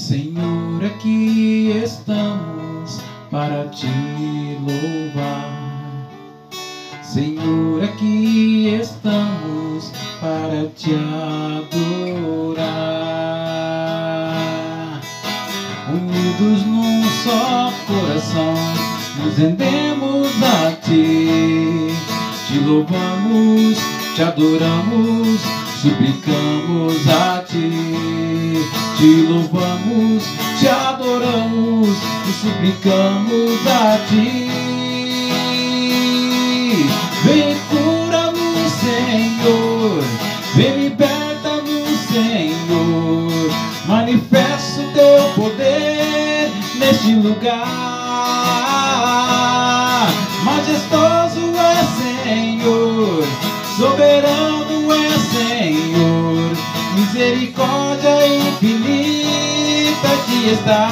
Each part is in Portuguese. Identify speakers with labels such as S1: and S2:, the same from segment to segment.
S1: Senhor, aqui estamos para te louvar. Senhor, aqui estamos para te adorar. Unidos num só coração, nos rendemos a ti. Te louvamos, te adoramos, suplicamos a ti. Te louvamos, te adoramos e suplicamos a ti. Vem, cura-nos, Senhor, vem, liberta-nos, Senhor. Manifesta o teu poder neste lugar. Majestoso é, Senhor, soberano é, Senhor. Misericórdia infinita aqui está.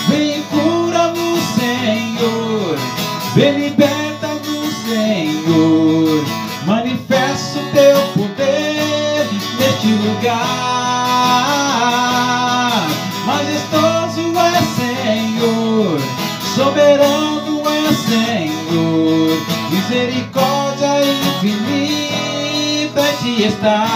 S1: Vem, cura-nos, Senhor, vem, liberta-nos, Senhor. Manifesta o teu poder neste lugar. Majestoso é, Senhor, soberano é, Senhor. Misericórdia infinita aqui está.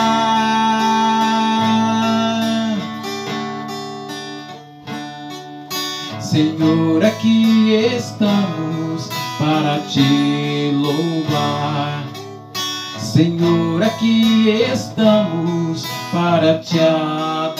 S1: Senhor, aqui estamos para te louvar. Senhor, aqui estamos para te adorar.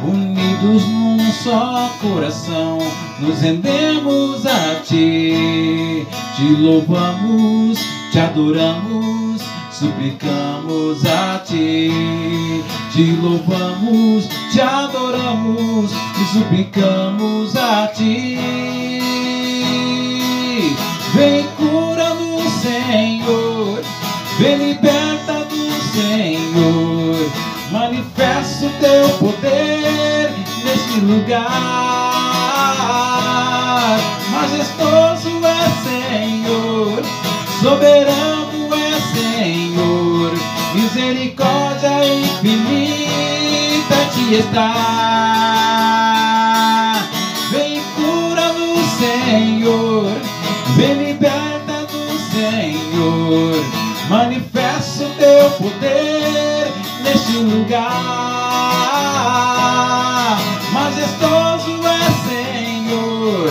S1: Unidos num só coração, nos rendemos a ti. Te louvamos, te adoramos, suplicamos a ti. Te louvamos, te adoramos e suplicamos a ti. Vem, cura-nos, Senhor, vem, liberta-nos, Senhor. Manifesta o teu poder neste lugar. Majestoso é, Senhor, soberano é, Senhor. Misericórdia infinita aqui está. Vem, cura-nos, Senhor, vem, liberta-nos, Senhor. Manifesta o teu poder neste lugar. Majestoso é, Senhor,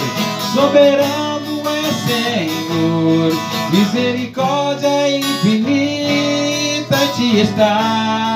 S1: soberano é, Senhor. Misericórdia infinita aqui está.